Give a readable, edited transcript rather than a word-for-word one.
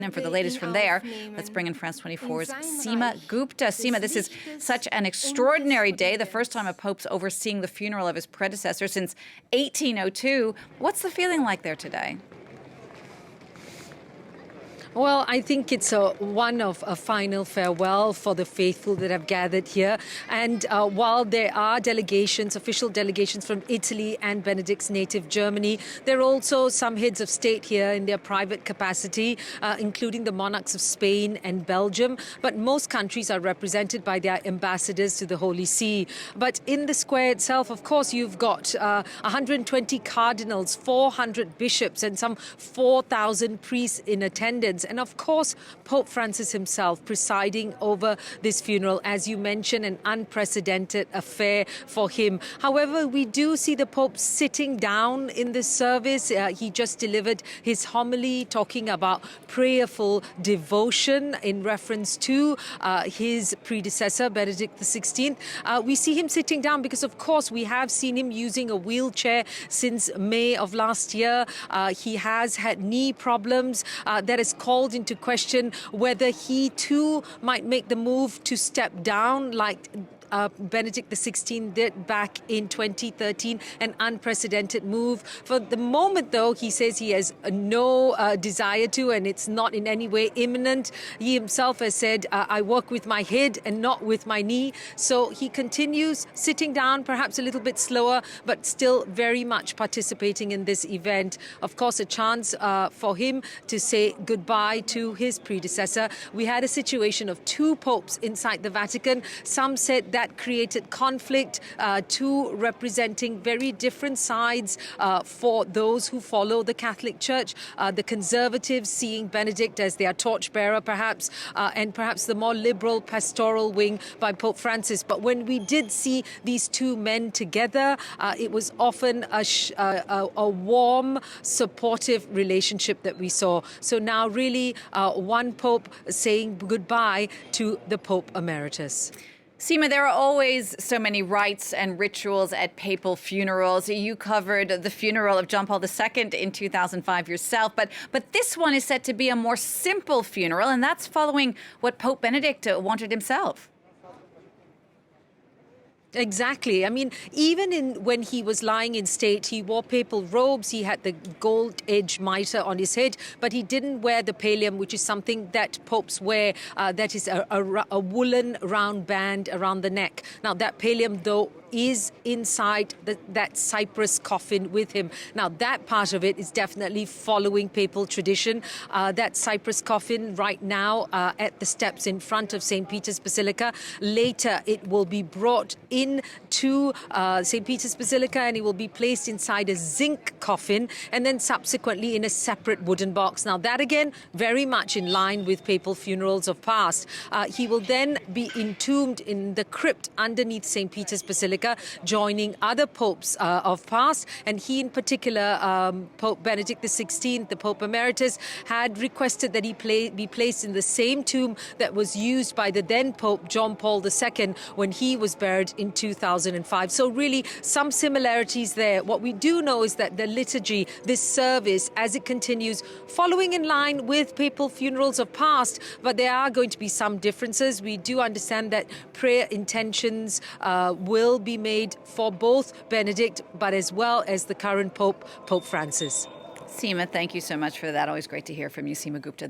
And for the latest from there, let's bring in France 24's Seema Gupta. Seema, this is such an extraordinary day, the first time a pope's overseeing the funeral of his predecessor since 1802. What's the feeling like there today? Well, I think it's one of a final farewell for the faithful that have gathered here. And while there are delegations, official delegations from Italy and Benedict's native Germany, there are also some heads of state here in their private capacity, including the monarchs of Spain and Belgium. But most countries are represented by their ambassadors to the Holy See. But in the square itself, of course, you've got 120 cardinals, 400 bishops, and some 4,000 priests in attendance. And of course, Pope Francis himself presiding over this funeral, as you mentioned, an unprecedented affair for him. However, we do see the Pope sitting down in this service. He just delivered his homily talking about prayerful devotion in reference to his predecessor, Benedict XVI. We see him sitting down because, of course, we have seen him using a wheelchair since May of last year. He has had knee problems that has called into question whether he too might make the move to step down like Benedict XVI did back in 2013, an unprecedented move. For the moment, though, he says he has no desire to, and it's not in any way imminent. He himself has said, I work with my head and not with my knee. So he continues sitting down, perhaps a little bit slower, but still very much participating in this event. Of course, a chance for him to say goodbye to his predecessor. We had a situation of two popes inside the Vatican. Some said that created conflict, two representing very different sides for those who follow the Catholic Church. The conservatives seeing Benedict as their torchbearer, perhaps, and perhaps the more liberal pastoral wing by Pope Francis. But when we did see these two men together, it was often a warm, supportive relationship that we saw. So now really one Pope saying goodbye to the Pope Emeritus. Seema, there are always so many rites and rituals at papal funerals. You covered the funeral of John Paul II in 2005 yourself, but this one is set to be a more simple funeral, and that's following what Pope Benedict wanted himself. Exactly. I mean, even when he was lying in state, he wore papal robes. He had the gold-edged mitre on his head, but he didn't wear the pallium, which is something that popes wear. That is a woolen round band around the neck. Now, that pallium, though, is inside that cypress coffin with him. Now, that part of it is definitely following papal tradition. That cypress coffin right now at the steps in front of St. Peter's Basilica. Later, it will be brought into St. Peter's Basilica and it will be placed inside a zinc coffin and then subsequently in a separate wooden box. Now, that again, very much in line with papal funerals of past. He will then be entombed in the crypt underneath St. Peter's Basilica, joining other popes of past. And he in particular, Pope Benedict XVI, the Pope Emeritus, had requested that he be placed in the same tomb that was used by the then Pope John Paul II when he was buried in 2005. So really some similarities there. What we do know is that the liturgy, this service, as it continues, following in line with papal funerals of past, but there are going to be some differences. We do understand that prayer intentions will be made for both Benedict, but as well as the current Pope, Pope Francis. Seema, thank you so much for that. Always great to hear from you, Seema Gupta.